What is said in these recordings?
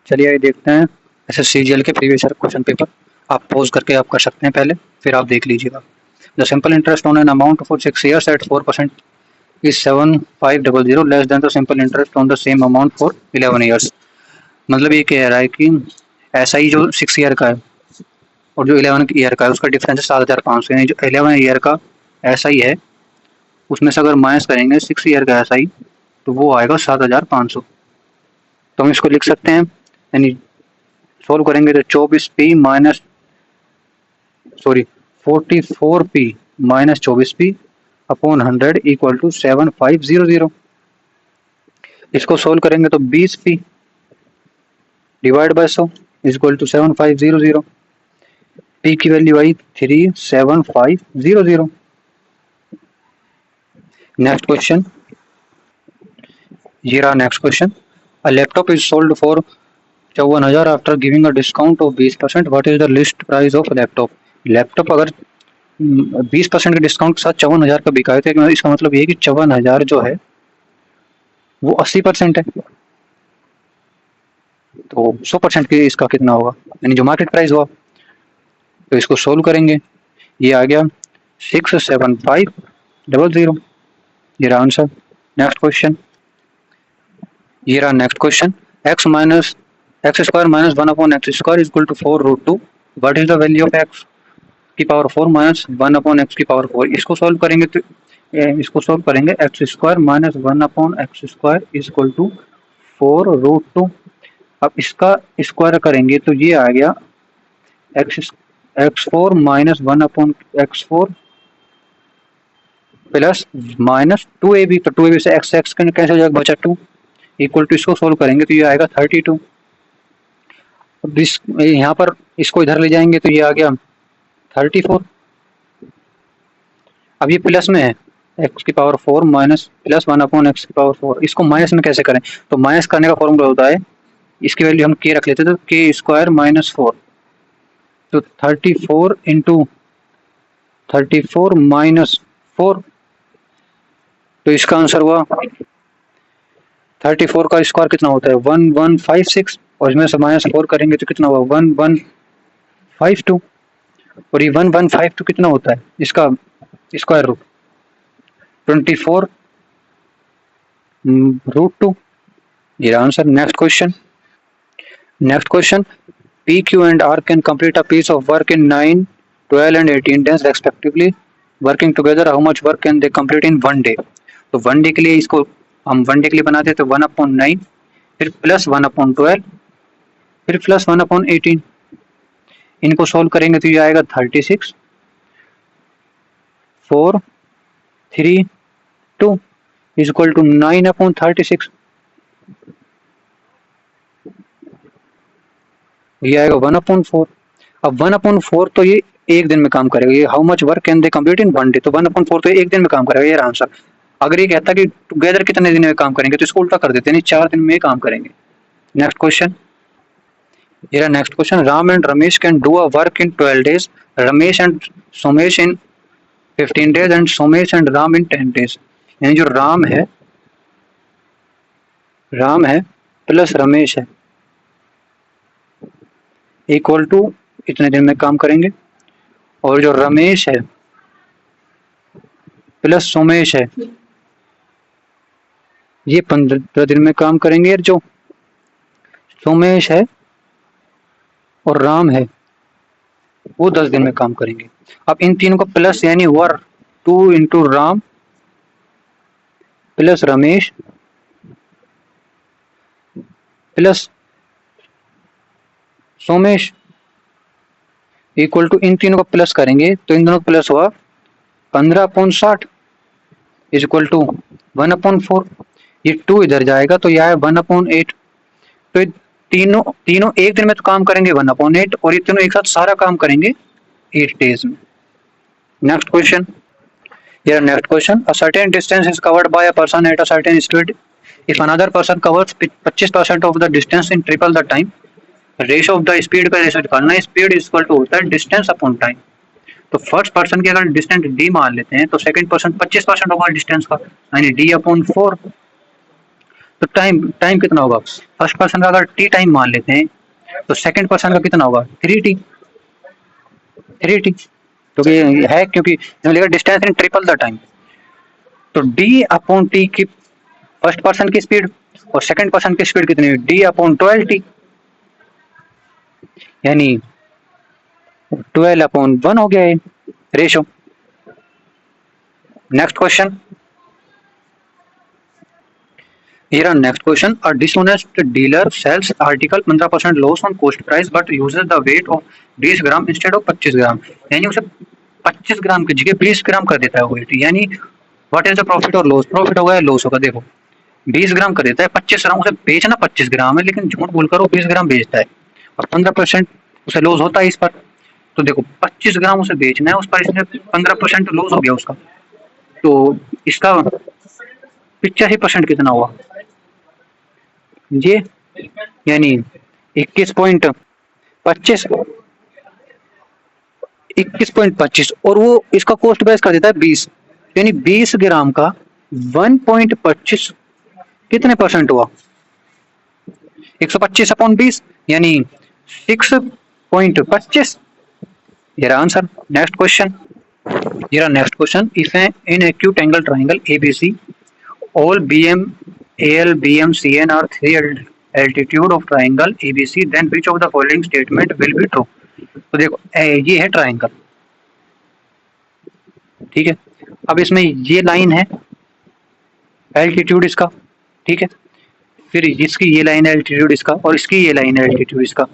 चलिए आइए देखते हैं एसएससीजीएल के प्रीवियस ईयर क्वेश्चन पेपर। आप पॉज करके आप कर सकते हैं पहले, फिर आप देख लीजिएगा। The simple interest on an amount for 6 years at 4% is 7500 less than the simple interest on the same amount for 11 years। मतलब ये कह रहा है कि ऐसा ही जो 6 ईयर का है और जो 11 ईयर का है उसका डिफरेंस है 7500, यानी जो 11 ईयर का ऐसा ही है उसमें से अगर माइनस करेंगे 6 ईयर का ऐसा ही तो वो आएगा 7500। तो हम इसको लिख सकते हैं, यानी सोल्व करेंगे तो 24p minus 44p minus 24p upon 100 equal to 7500। इसको सोल्व करेंगे तो 20p divide by 100 equal to 7500। p की वैल्यू आई 37500। नेक्स्ट क्वेश्चन, ये रहा next question. A laptop is sold for 54,000 after giving a discount of 20%। What is the list price of laptop. Laptop अगर 20% के discount के साथ 54,000 का बिका है तो इसका मतलब ये है कि 54,000 जो है वो 80% है, तो 100% की इसका कितना होगा, यानी जो मार्केट प्राइस हुआ। तो इसको सोल्व करेंगे, ये आ गया 67500। ये रहा आंसर। नेक्स्ट क्वेश्चन, ये रहा next question. x minus x square minus 1 upon x square equal to 4√2। What is the value of x की पावर 4 माइनस 1 अपॉन एक्स की पावर 4। इसको सोल्व करेंगे तो इसको सोल्व करेंगे x square minus 1 upon x square equal to 4√2। अब इसका square करेंगे तो ये आ गया x4 minus 1 upon x4 plus minus 2ab। तो 2ab से x कैंसिल हो जाएगा, बचा 2 इक्वल टू, इसको सोल्व करेंगे तो ये आएगा 32। यहाँ पर इसको इधर ले जाएंगे तो ये आ गया 34। अब ये प्लस में है एक्स की power 4 minus plus 1 upon x की पावर 4। इसको माइनस में कैसे करें, तो माइनस करने का फॉर्मूला होता है, इसकी वैल्यू हम के रख लेते तो के स्क्वायर माइनस 4। तो 34 इंटू 34 माइनस 4, तो इसका आंसर हुआ 34 का स्क्वायर कितना होता है 1156, और इसमें से माइनस 4 करेंगे तो कितना हुआ 1152, और ये 1152 कितना होता है इसका स्क्वायर रूट 24√2। ये answer. Next question, next question. P, Q and R can complete a piece of work in 9, 12 and 18 days respectively. Working together, how much work can they complete in 1 day? तो 1 day के लिए इसको हम 1 day के लिए बनाते हैं तो 1/9, फिर प्लस 1/12, फिर प्लस 1/18। इनको सोल्व करेंगे तो ये आएगा 36, 4, 3, 2 इक्वल टू 9/36। ये आएगा 1/4। अब 1/4 तो ये एक दिन में काम करेगा। ये how much work can they complete in 1 day, तो 1/4 तो एक दिन में काम करेगा, ये आंसर। अगर ये कहता कि टुगेदर कितने दिन में काम करेंगे तो इसको उल्टा कर देते हैं, 4 दिन में काम करेंगे। नेक्स्ट क्वेश्चन, ये रहा next question. Ram and Ramesh can do a work in 12 days, Ramesh and Somesh in 15 days and Somesh and Ram in 10 days। यानी जो राम है प्लस रमेश है इक्वल टू इतने दिन में काम करेंगे, और जो रमेश है प्लस सोमेश है ये 15 दिन में काम करेंगे, और जो सोमेश है और राम है वो 10 दिन में काम करेंगे। अब इन तीनों को प्लस, यानी 2 into Ram plus Ramesh plus Somesh equal to, इन तीनों को प्लस करेंगे तो इन दोनों को प्लस हुआ 15/60 इक्वल टू 1/4। ये 2 इधर जाएगा तो यह है 1/8। तो तीनों एक दिन में तो काम करेंगे 1/8, और ये तीनों एक साथ सारा काम करेंगे 8 days में। Next question, Here next question. A certain distance is covered by a person at a certain speed. If another person covers 25% of the distance in triple the time, ratio of the speed का ratio निकालना है। Speed equal to होता है distance upon time. तो first person की अगर distance d मान लेते हैं तो सेकंड पर्सन 25% होगा डिस्टेंस का, यानी d/4। तो टाइम टाइम कितना होगा, फर्स्ट पर्सन का अगर टी टाइम मान लेते हैं तो सेकंड पर्सन का कितना होगा 3t, 3t, क्योंकि है, क्योंकि distance in triple the time. तो डी अपॉन टी की फर्स्ट पर्सन की स्पीड और सेकंड पर्सन की स्पीड कितनी है, डी अपॉन 12t, यानी 12/1 हो गया है ratio. Next question, here are next question, a dishonest dealer sells article 15% loss on cost price but uses the weight of 20 gram instead of 25 ग्राम, यानी उसे 25 ग्राम की जगह 20 ग्राम कर देता है वेट, यानी व्हाट इज द प्रॉफिट और लॉस, प्रॉफिट होगा या लॉस होगा, देखो 20 ग्राम कर देता है, 25 ग्राम, उसे बेचना 25 ग्राम है लेकिन झूठ बोलकर वो 20 ग्राम बेचता है और 15% उसे लॉस होता है इस पर। तो देखो 25 ग्राम उसे बेचना है, उस पर इसने 15% लॉस हो गया उसका, तो इसका 85% कितना हुआ ये, यानी 21.25, 21.25, और वो इसका कॉस्ट बेस कर देता है 20, यानी 20 ग्राम का 1.25 कितने परसेंट हुआ, 125/20, यानी 6.25, ये answer. Next question, here next question, if in acute angle triangle ABC all BM AL BM CN are 3 altitude of triangle ABC, then which of the following statement will be true। तो देखो ये है triangle, ठीक है, अब इसमें ये line है एल्टीट्यूड इसका, ठीक है, फिर इसकी ये लाइन है एल्टीट्यूड इसका, और इसकी ये लाइन है एल्टीट्यूड इसका,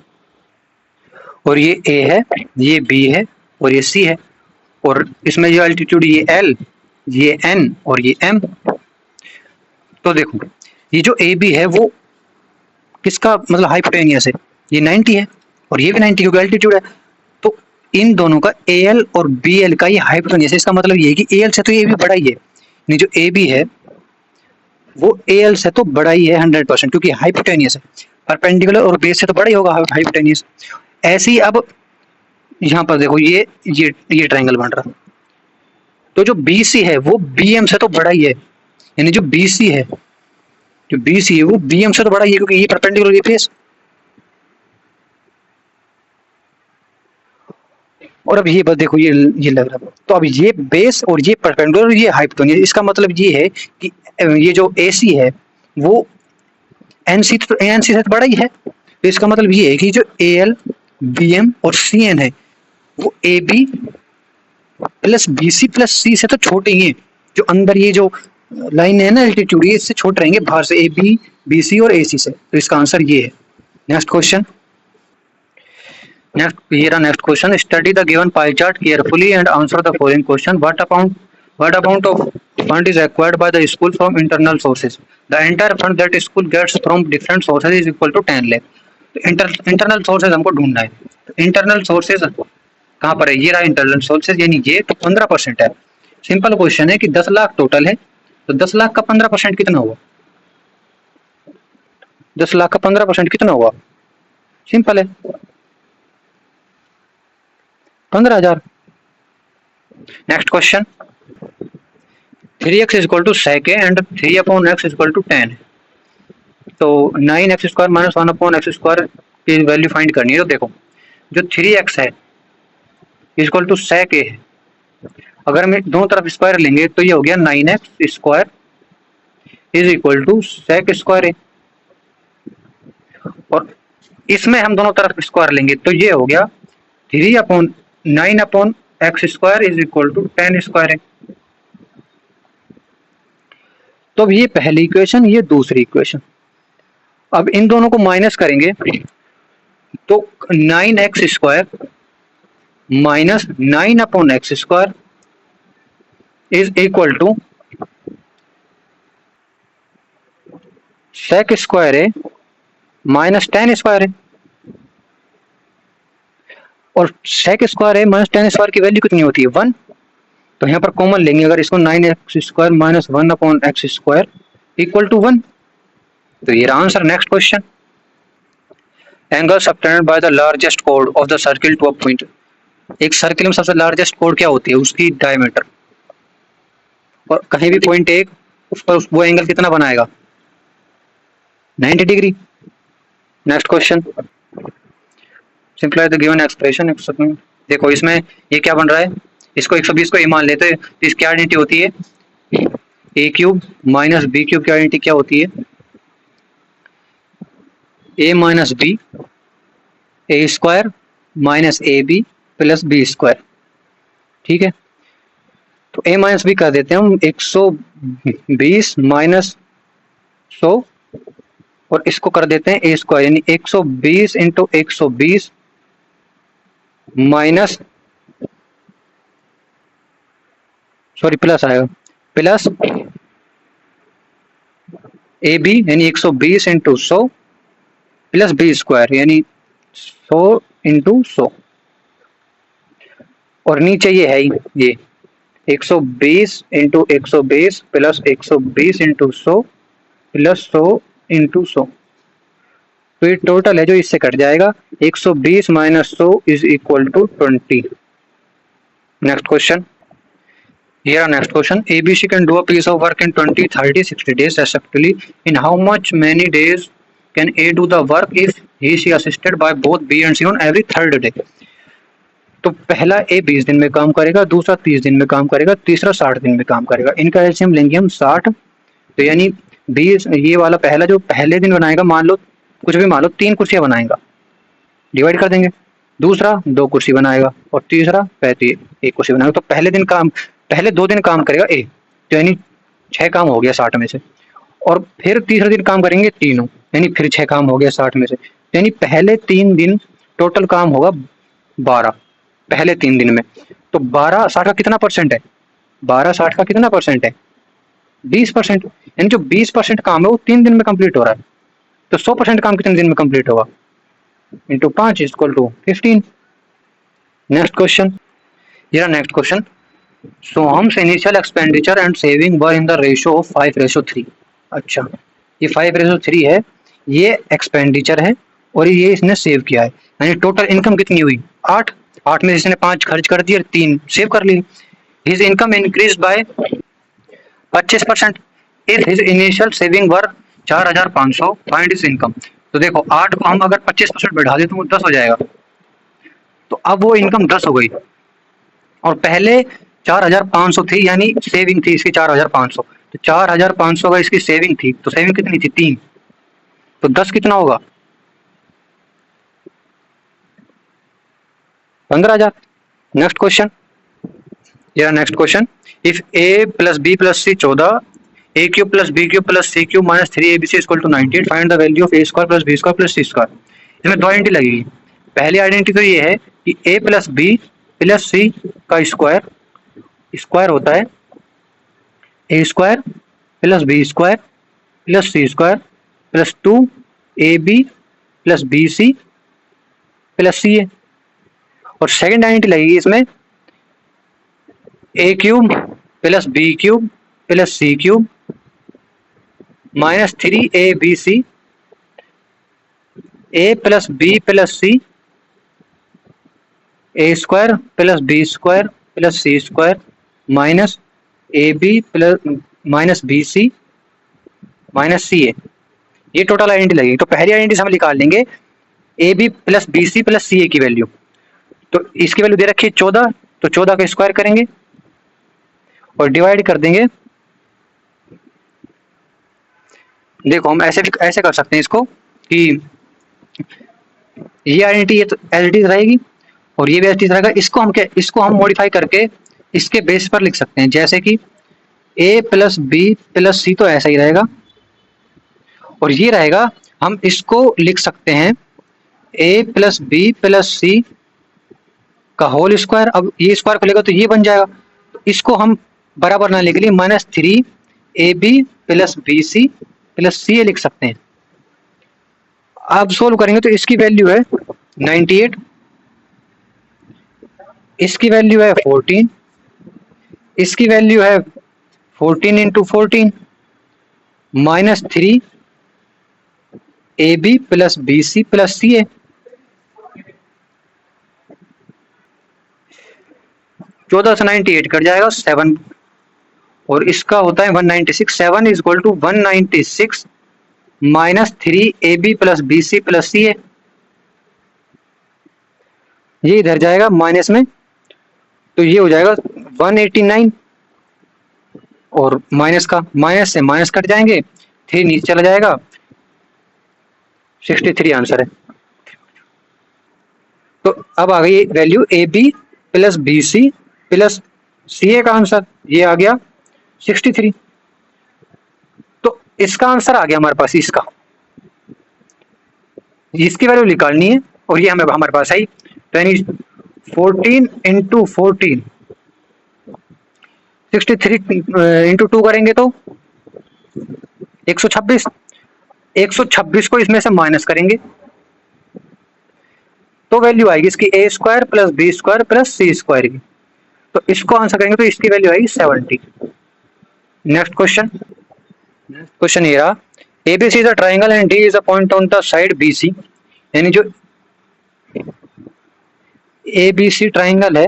और ये ए है, ये बी है, और ये सी है, और इसमें ये एल्टीट्यूड ये एल, ये एन और ये एम। तो देखो ये जो ए बी है वो किसका मतलब हाइपोटेनियस है, ये 90 है और ये भी 90 क्योंकि एल्टीट्यूड है, तो इन दोनों का ए एल और बी एल का ये हाइपोटेनियस है, इसका मतलब ये है कि ए एल से तो ये भी बड़ा ही है, नहीं जो ए बी है वो ए एल से तो बड़ा ही है 100% क्योंकि हाइपोटेनियस है, परपेंडिकुलर और बेस से तो बड़ा ही होगा हाइपोटेनियस। ऐसे ही अब यहाँ पर देखो ये ट्रायंगल बन रहा, तो जो BC है वो BM से तो बड़ा ही है, यानी जो BC है वो BM से तो बड़ा ही है क्योंकि ये परपेंडिकुलर ये फेस। और अब ये बस देखो ये लग रहा है, तो अब ये बेस और ये परपेंडिकुलर ये हाइपोटेन्यूज, इसका मतलब ये है कि ये जो AC है वो NC से तो बड़ा ही है, तो इसका मतलब ये है कि जो AL BM और CN है वो AB plus BC plus C से तो छोटे ही हैं, जो अंदर ये जो लाइन है ना एल्टीट्यूड ये इससे छोटे रहेंगे बाहर से AB BC और AC से, तो इसका आंसर ये है। Next question, next question, study the given pie chart carefully and answer the following question, what amount of fund is acquired by the school from internal sources, the entire fund that school gets from different sources is equal to 10 lakh। तो internal sources हमको ढूंढना है, internal sources कहाँ पर है, ये रहा internal sources, यानी ये तो 15% है। सिंपल क्वेश्चन है कि 10 लाख टोटल है, तो 10 लाख का 15% कितना हुआ, 10 लाख का 15% कितना हुआ, सिंपल है 15,000। Next question, 3x equal to sec a and 3/x equal to 10, तो 9x² माइनस 1/x² की वैल्यू फाइंड करनी है। तो देखो जो 3x है इक्वल टू sec a है, अगर हम दोनों तरफ स्क्वायर लेंगे तो ये हो गया 9x² is equal to sec² a, और इसमें हम दोनों तरफ स्क्वायर लेंगे तो ये हो गया 3/9/x² is equal to 10² a। तो अब ये पहली इक्वेशन, ये दूसरी इक्वेशन, अब इन दोनों को माइनस करेंगे तो 9x² minus 9/x² is equal to sec² a minus 10² a, और sec² a माइनस 10² की वैल्यू कितनी होती है 1, तो यहाँ पर कॉमन लेंगे अगर इसको 9x² minus 1/x² equal to 1, तो ये answer. Next question, angle subtended by the largest कोड of the circle to a point, एक सर्किल में सबसे लार्जेस्ट कोड क्या होती है, उसकी डायमीटर, और कहीं भी पॉइंट एक उस पर वो एंगल कितना बनाएगा 90 degree. Next question, simplify the given expression. देखो इसमें ये क्या बन रहा है, इसको 120 को ए मान लेते हैं तो इसकी आइडेंटिटी होती है a cube minus b cube की आइडेंटिटी क्या होती है, a minus b a square minus a b plus b square. ठीक है, तो ए माइनस बी कर देते हैं हम 120 माइनस 100 और इसको कर देते हैं ए स्क्वायर, यानी 120 इंटू 120 माइनस, सॉरी प्लस आएगा, प्लस ए बी यानी 120 इंटू 100 प्लस बी स्क्वायर यानी 100 इंटू 100 और नीचे ये है ही ये 120 into 120 plus 120 into 100 plus 100 into 100, तो ये टोटल है जो इससे कट जाएगा 120 minus 100 is equal to 20। Next question, here next question, ABC can do a piece of work in 20, 30, 60 days respectively. In how much many days can A do the work if he is assisted by both B and C on every third day? तो पहला ए 20 दिन में काम करेगा, दूसरा 30 दिन में काम करेगा, तीसरा 60 दिन में काम करेगा। इनका एलसीएम लेंगे हम 60, तो यानी 20, ये वाला पहला जो पहले दिन बनाएगा, मान लो कुछ भी मान लो 3 कुर्सियां बनाएगा, डिवाइड कर देंगे, दूसरा 2 कुर्सी बनाएगा और तीसरा 1 कुर्सी बनाएगा। तो पहले 2 दिन काम करेगा ए, तो यानी 6 काम हो गया 60 में से, और फिर तीसरे दिन काम करेंगे तीनों, यानी फिर 6 काम हो गया 60 में से, यानी पहले 3 दिन टोटल काम होगा 12 पहले 3 दिन में। तो 12 60 का कितना परसेंट है, 12 60 का कितना परसेंट है, 20%, यानी जो 20% काम है वो 3 दिन में कंप्लीट हो रहा है। तो 100% काम कितने दिन में कंप्लीट होगा, into 5 equal to 15। Next question, ये next question, Soham's initial expenditure and saving were in the ratio of 5:3। अच्छा, ये 5:3 है, ये एक्सपेंडिचर है और ये इसने सेव किया है, यानी टोटल इनकम कितनी हुई 8, 8 में इसने 5 खर्च कर दिए और 3 सेव कर लिए। His income increase by 25%। If his initial saving were 4500 find his income. तो देखो 8 को हम अगर 25% बढ़ा दें तो वो 10 हो जाएगा, तो अब वो इनकम 10 हो गई और पहले 4500 थी, यानी सेविंग थी इसकी 4500, तो 4500 का इसकी सेविंग थी, तो सेविंग कितनी थी 3, तो 10 कितना होगा 15,000। नेक्स्ट क्वेश्चन, ये next question, if a plus b plus c 14, a cube plus b cube plus c cube minus 3abc equal to 98, find the value of a square plus b square plus c square. इसमें 2 identity लगेगी। पहली identity तो ये है कि a plus b plus c का square होता है a square plus b square plus c square plus 2ab plus b c plus c a. और सेकेंड आइडेंटिटी लगेगी इसमें a cube plus b cube plus c cube minus 3abc a plus b plus c a square plus b square plus c square minus a b plus minus b c minus c a. ये total identity लगेगी। तो पहली identity हम निकाल लेंगे a b plus b c plus c a की value. तो इसकी वैल्यू दे रखी है 14, तो 14 का स्क्वायर करेंगे और डिवाइड कर देंगे। देखो हम ऐसे कर सकते हैं इसको कि ये आइडेंटिटी ये तो एज इट इज रहेगी और ये भी एज इट इज रहेगा। इसको हम मॉडिफाई करके इसके बेस पर लिख सकते हैं, जैसे कि ए प्लस बी प्लस सी तो ऐसा ही रहेगा और ये रहेगा, हम इसको लिख सकते हैं ए प्लस बी प्लस सी का होल स्क्वायर। अब ये स्क्वायर खुलेगा तो ये बन जाएगा, तो इसको हम बराबर ना लिख लिए minus 3ab plus b c plus c a लिख सकते हैं। अब सोल्व करेंगे तो इसकी वैल्यू है 98, इसकी वैल्यू है 14, इसकी वैल्यू है 14 into 14 minus 3ab plus b c plus c a. 14 से 98 कट जाएगा 7 और इसका होता है 196। 7 is equal to 196 -3ab plus bc plus ca, ये इधर जाएगा माइनस में, तो ये हो जाएगा 189, और माइनस का माइनस से माइनस कट जाएंगे, 3 नीचे चला जाएगा, 63 आंसर है। तो अब आ गई value a b plus b c plus c a का आंसर, ये आ गया 63। तो इसका आंसर आ गया हमारे पास, इसकी वैल्यू निकालनी है, और ये हमें हमारे पास आई, तो यानी 14 इंटू 14, 63 इंटू 2 करेंगे तो 126, 126 को इसमें से माइनस करेंगे तो वैल्यू आएगी इसकी a square plus b square plus c square की, तो इसको आंसर करेंगे तो इसकी वैल्यू आएगी 70। नेक्स्ट क्वेश्चन ये रहा, ABC is a triangle and D is a point on the side BC, यानी जो ABC ट्राइंगल है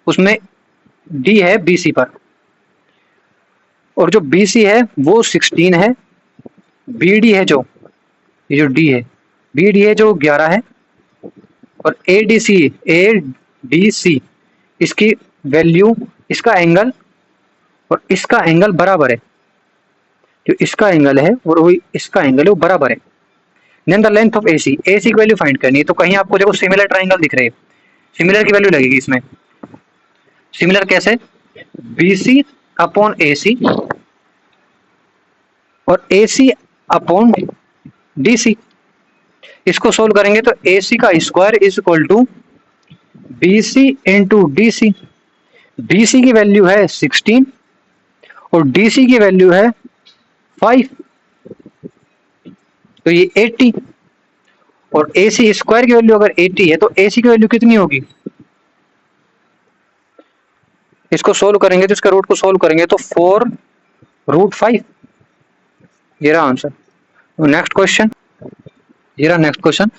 उसमें D है BC पर, और जो BC है वो 16 है, BD है जो, ये जो D है BD है जो 11 है, और ADC इसकी वैल्यू, इसका एंगल और इसका एंगल बराबर है, जो इसका एंगल है और वही इसका एंगल है वो बराबर है। Then the length of AC की वैल्यू फाइंड करनी है, तो कहीं आपको देखो सिमिलर ट्राइंगल दिख रहे हैं, सिमिलर की वैल्यू लगेगी इसमें। सिमिलर कैसे, BC अपॉन AC और AC अपॉन DC, इसको सोल्व करेंगे तो AC का square is equal to BC into DC, BC की वैल्यू है 16 और DC की वैल्यू है 5, तो ये 80, और AC स्क्वायर की वैल्यू अगर 80 है तो AC की वैल्यू कितनी होगी, इसको सोल्व करेंगे तो इसका रूट को सोल्व करेंगे तो 4√5, ये रहा आंसर। नेक्स्ट क्वेश्चन, ये रहा next question,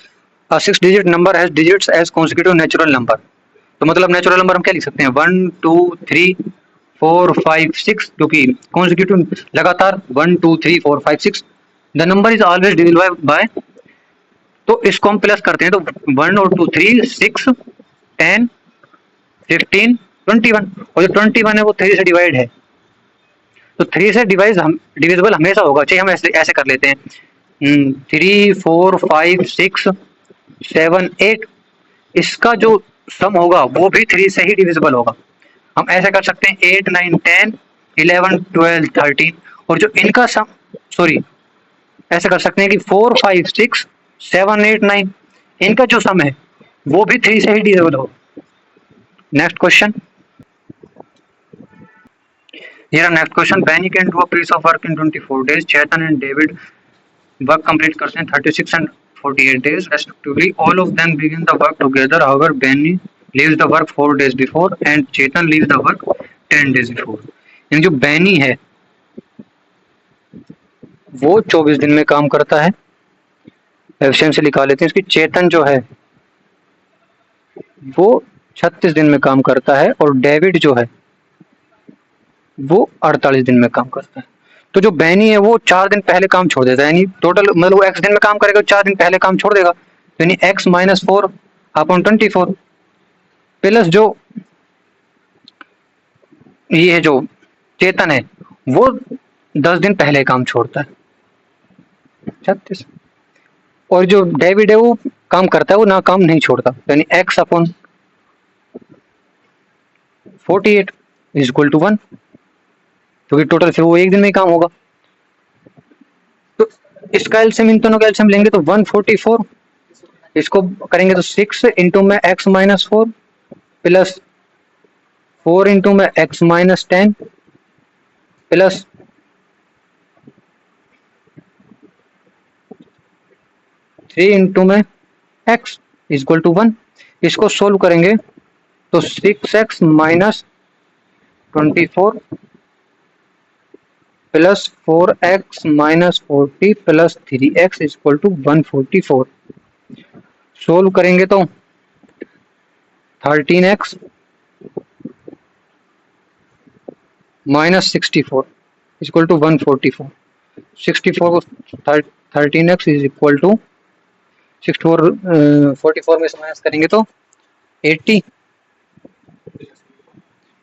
a 6 digit number has digits as consecutive natural number, तो मतलब नेचुरल नंबर हम क्या लिख सकते हैं, 1 2 3 4 5 6, जो कि कॉन्सेक्यूटिव लगातार 1 2 3 4 5 6, the number is always divisible by, तो इसको हम प्लस करते हैं तो 1 और 2 3 6 10 15 21, और जो 21 है वो 3 से डिवाइड है, तो 3 से डिविजिबल हमेशा होगा, चाहिए हम ऐसे कर लेते हैं, 3 4 5 6 7 8, इसका जो सम होगा वो भी 3 से ही डिविजिबल होगा। हम ऐसे कर सकते हैं 8 9 10 11 12 13, और जो इनका सम, सॉरी ऐसे कर सकते हैं कि 4 5 6 7 8 9, इनका जो सम है वो भी 3 से ही डिविजिबल होगा। नेक्स्ट क्वेश्चन, ये रहा next question, Benny can do a piece of work in 24 days, Chetan and David work complete करते हैं 36 and 48 days respectively, all of them begin the work together, however Benny leaves the work 4 days before and Chetan leaves the work 10 days before, यानी जो Benny है वो 24 दिन में काम करता है, एफिशिएंसी से निकाल लेते हैं इसकी, चेतन जो है वो 36 दिन में काम करता है, और डेविड जो है वो 48 दिन में काम करता है। तो जो बैनी है वो 4 दिन पहले काम छोड़ देता है, यानी टोटल मतलब वो x दिन में काम करेगा, 4 दिन पहले काम छोड़ देगा, यानी x माइनस 4 अपॉन 24, प्लस जो ये है जो चेतन है वो 10 दिन पहले काम छोड़ता है 36, और जो डेविड है वो काम करता है, वो ना काम नहीं छोड़ता, यानी x upon 48 is equal to 1, क्योंकि टोटल फिर वो 1 दिन में ही काम होगा। तो इसका एलसीएम, इन दोनों का एलसीएम लेंगे तो 144, इसको करेंगे तो 6 इंटू में x माइनस 4 प्लस 4 इंटू में x माइनस 10 प्लस 3 इंटू में x इज इक्वल टू 1, इसको सोल्व करेंगे तो 6x minus 24 plus 4x minus 40 plus 3x is equal to 144, solve करेंगे तो 13x minus 64 is equal to 144, 64 को 13x इज इक्वल टू 64 44 में से माइनस करेंगे तो 80,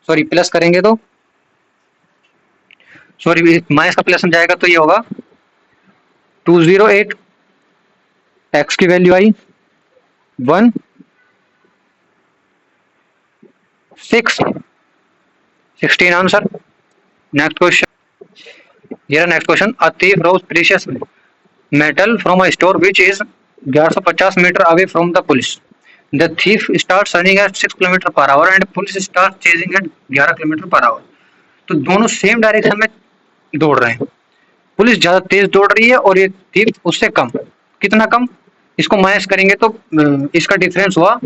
सॉरी प्लस करेंगे तो सॉरी माइनस का प्लस में जाएगा तो ये होगा 208, x की वैल्यू आई 1 6 16 आंसर। नेक्स्ट क्वेश्चन, ये next question, a thief robs precious metal from a store which is 1150 metre away from the police. The thief starts running at 6 kilometre per hour and police starts chasing at 11 kilometre per hour. तो दोनों same direction में दौड़ रहे हैं, police ज्यादा तेज दौड़ रही है और ये thief उससे कम। कितना कम? इसको माइनस करेंगे तो इसका डिफरेंस हुआ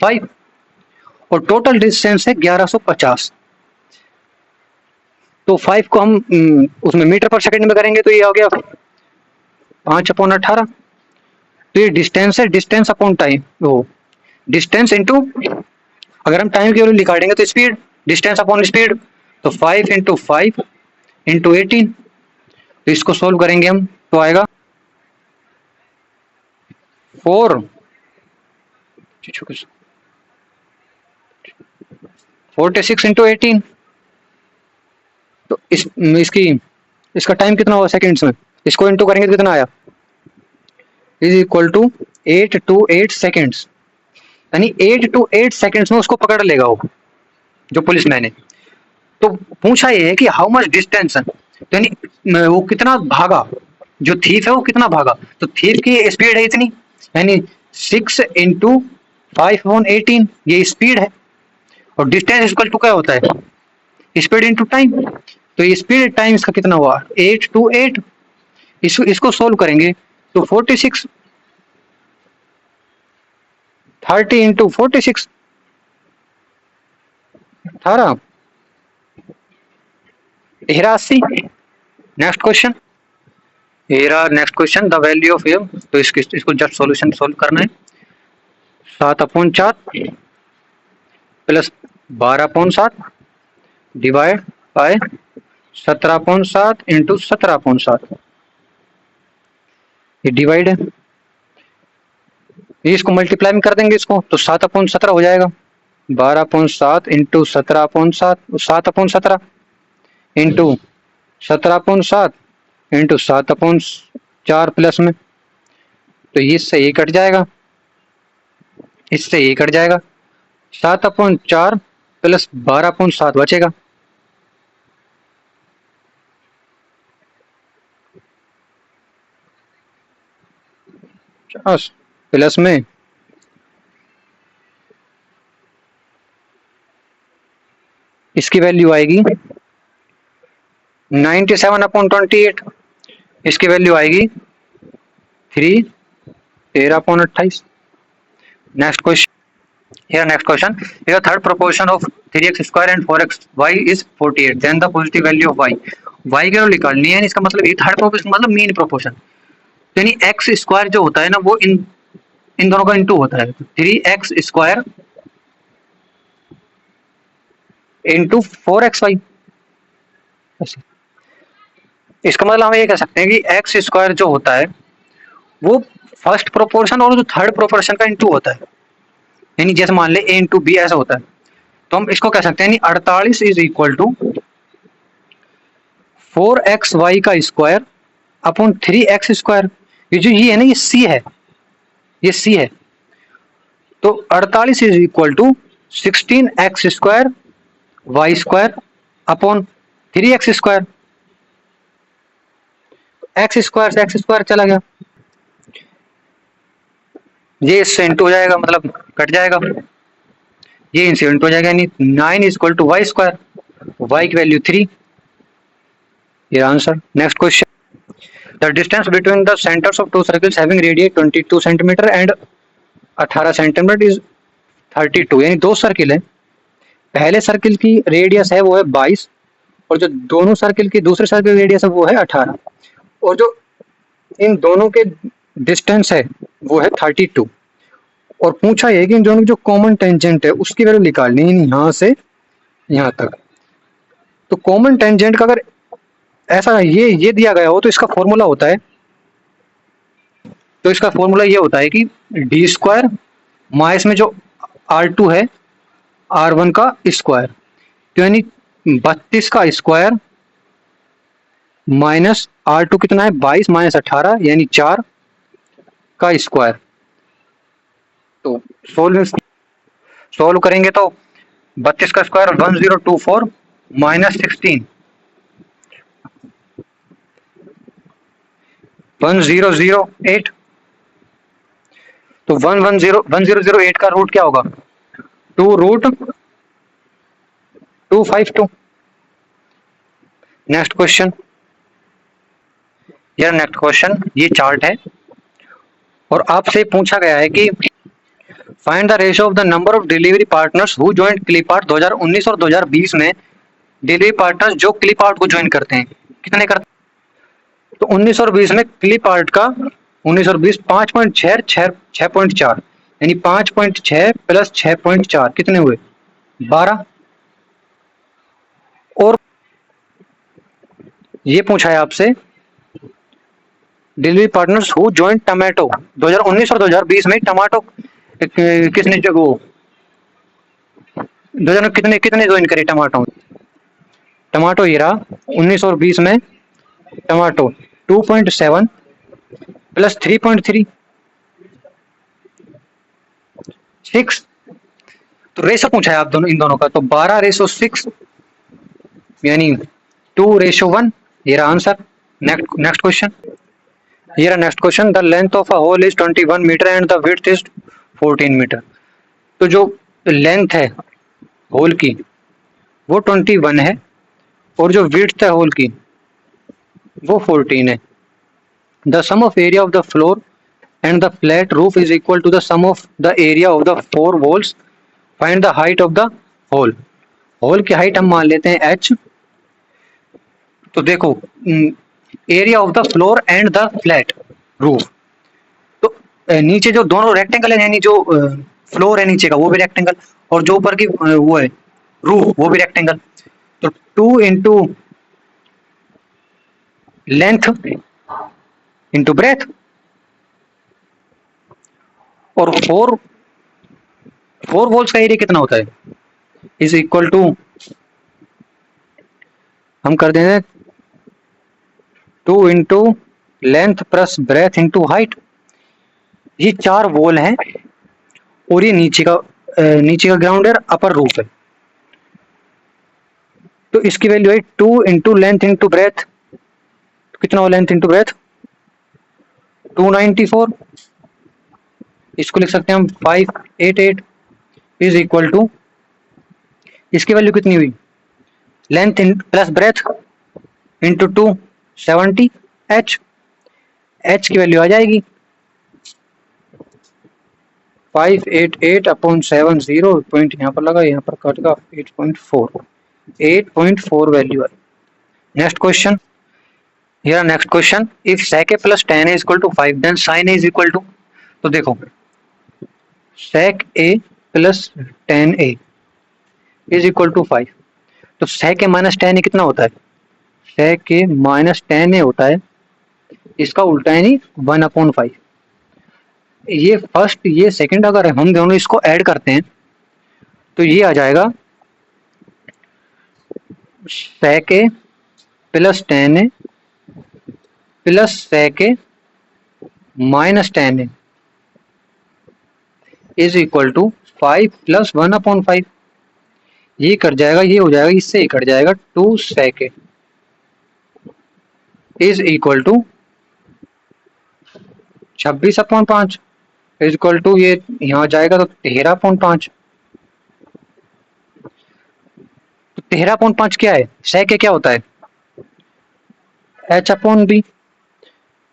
5 और टोटल डिस्टेंस है 1150। तो 5 को हम उसमें मीटर पर सेकंड में करेंगे तो ये हो गया 5/18। तो ये डिस्टेंस है, डिस्टेंस अपॉन टाइम, वो डिस्टेंस इनटू, अगर हम टाइम की वैल्यू निकालेंगे तो स्पीड, डिस्टेंस अपॉन स्पीड, तो 5 × 5 × 18। तो इसको सोल्व करेंगे हम तो आएगा 4 46 × 18। तो इसका टाइम कितना हुआ सेकंड्स में, इसको इनटू करेंगे तो कितना आया, is equal to 8 to 8 seconds, यानी 8 to 8 सेकेंड्स में उसको पकड़ लेगा वो जो पुलिस मैन है। तो पूछा ये है कि हाउ मच डिस्टेंस, तो यानी वो कितना भागा, जो थीफ है वो कितना भागा। तो थीफ की स्पीड है इतनी, यानी 6 × 5/18 ये स्पीड है, और डिस्टेंस इक्वल टू क्या होता है, स्पीड इनटू टाइम। तो ये स्पीड टाइम इसका कितना हुआ 8 to 8। इसको सोल्व करेंगे तो 46 30 × 46 18 83। Next question, next question, the value of m, तो इसको जस्ट सॉल्यूशन सोल्व करना है। 7/4 प्लस 12/7 डिवाइड बाय 17/7 × 17/7, ये डिवाइड है, इसको मल्टीप्लाई में कर देंगे इसको तो 7/17 हो जाएगा। 12/7 × 17/7, 7/17 × 17/7 × 7/4 प्लस में, तो इससे ये कट जाएगा, इससे ये कट जाएगा, 7/4 प्लस 12/7 बचेगा। प्लस में इसकी वैल्यू आएगी 97/28, इसकी वैल्यू आएगी 13/28। Next question, here next question, here third proportion of 3x² and 4xy is 48, then the positive value of y की वैल्यू निकालनी है, इसका मतलब ये थर्ड प्रोपोर्शन मतलब मीन प्रोपोर्शन, यानी x² जो होता है ना वो इन दोनों का इनटू होता है, 3x² × 4xy। इसका मतलब हम ये कह सकते हैं कि x² जो होता है वो फर्स्ट प्रोपोर्शन और जो थर्ड प्रोपोर्शन का इनटू होता है, यानी जैसे मान ले a × b ऐसा होता है, तो हम इसको कह सकते हैं 48 इज इक्वल टू 4xy का स्क्वायर अपॉन 3x²। ये जो ये है ना ये c है, ये c है, तो 48 is equal to 16x² y² upon 3x²। x² से x² चला गया, ये इससे इंटू हो जाएगा, मतलब कट जाएगा, ये इनसे इंटू हो जाएगा, यानी 9 is equal to y², y की वैल्यू 3, ये answer. Next question, the distance between the centres of two circles having radius 22 centimetre and 18 centimetre is 32, यानी दो सर्किल है, पहले सर्किल की रेडियस है वो है 22 और जो दोनों सर्किल की दूसरे सर्किल रेडियस है वो है 18, और जो इन दोनों के डिस्टेंस है वो है 32, और पूछा है कि इन दोनों की जो कॉमन टेंजेंट है उसकी वैल्यू निकालनी है यहाँ से यहाँ तक। तो कॉमन टेंजेंट का अगर ऐसा ये दिया गया हो तो इसका फॉर्मूला होता है तो इसका फॉर्मूला ये होता है कि डी स्क्वायर माइनस में जो R2 है R1 का स्क्वायर, तो यानी 32 का स्क्वायर माइनस R2 कितना है 22 माइनस 18 यानी 4 का स्क्वायर। तो सोल्व करेंगे तो 32 का स्क्वायर 1024 माइनस 16 1008। तो 1008 का रूट क्या होगा 2√252। नेक्स्ट क्वेश्चन, यार नेक्स्ट क्वेश्चन ये चार्ट है और आपसे पूछा गया है कि find the ratio of the number of delivery partners who joint clip art 2019 और 2020 में। डिलीवरी पार्टनर्स जो क्लिपआर्ट को ज्वाइन करते हैं कितने करते हैं? तो 19 और 20 में क्लिपआर्ट का 19 और 20 5.6 यानी 5.6 प्लस 6.4 कितने हुए 12। और ये पूछा है आपसे delivery partners who joint tomato 2019 और 2020 में टमाटो किसने जो वो 2000 कितने कितने ज्वाइन करे टमाटो। टमाटो ये रहा 19 और 20 में टमाटो 2.7 प्लस 3.3 6। तो रेशो पूछा है आप दोनों इन दोनों का, तो 12:6 यानी 2:1। ये रहा आंसर। नेक्स्ट क्वेश्चन, ये रहा next question. The length of a hall is 21 metre and the width is 14 metre. तो जो लेंथ है होल की वो 21 है और जो विड्थ है होल की वो 14 है। The sum of area of the floor and the flat roof is equal to the sum of the area of the 4 walls. Find the height of the hall. Hall की height हम मान लेते हैं h। तो देखो area of the floor and the flat roof, तो नीचे जो दोनों रेक्टेंगल है यानी जो फ्लोर है नीचे का वो भी रेक्टेंगल और जो ऊपर की वो है रूफ वो भी रेक्टेंगल। तो 2 इंटू लेंथ इंटू ब्रेथ और 4 वॉल्स का एरिया कितना होता है इज इक्वल टू हम कर देंगे 2 into length plus breadth into height. ये 4 वॉल हैं और ये नीचे का ग्राउंड है अपर रूफ है। तो इसकी वैल्यू है 2 इंटू लेंथ इंटू ब्रेथ। तो कितना हो लेंथ इंटू ब्रेथ 294। इसको लिख सकते हैं हम 588 इज इक्वल टू इसकी वैल्यू कितनी हुई length plus breadth into 270 h की वैल्यू आ जाएगी 588/70 पॉइंट यहाँ पर लगा यहाँ पर कटेगा 8.4 वैल्यू है। Next question, here next question if sec a plus tan a is equal to 5 then sin a is equal to। तो देखो sec a plus tan a is equal to 5। तो sec a minus tan a कितना होता है sec a minus tan a होता है इसका उल्टा यानी 1/5। ये फर्स्ट ये सेकंड अगर हम दोनों इसको ऐड करते हैं तो ये आ जाएगा sec a plus tan a plus sec a minus tan a is equal to 5 plus 1/5। ये कट जाएगा ये हो जाएगा इससे ही कट जाएगा 2 sec a is equal to 26/5 is equal to ये यहाँ जाएगा तो 13/5। तो 13/5 क्या है sec a क्या होता है h/b।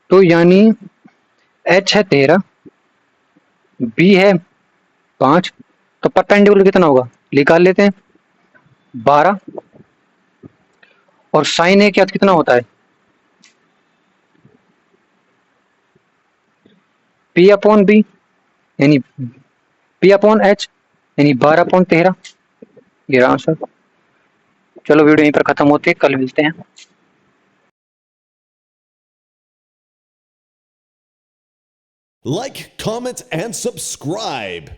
तो यानी h है 13 b है 5 तो परपेंडिकुलर कितना होगा निकाल लेते हैं 12 और साइन ए क्या कितना होता है p/b यानी p/h यानी 12/13। ये आंसर। चलो वीडियो यहीं पर खत्म होती है, कल मिलते हैं। Like, comment, and subscribe.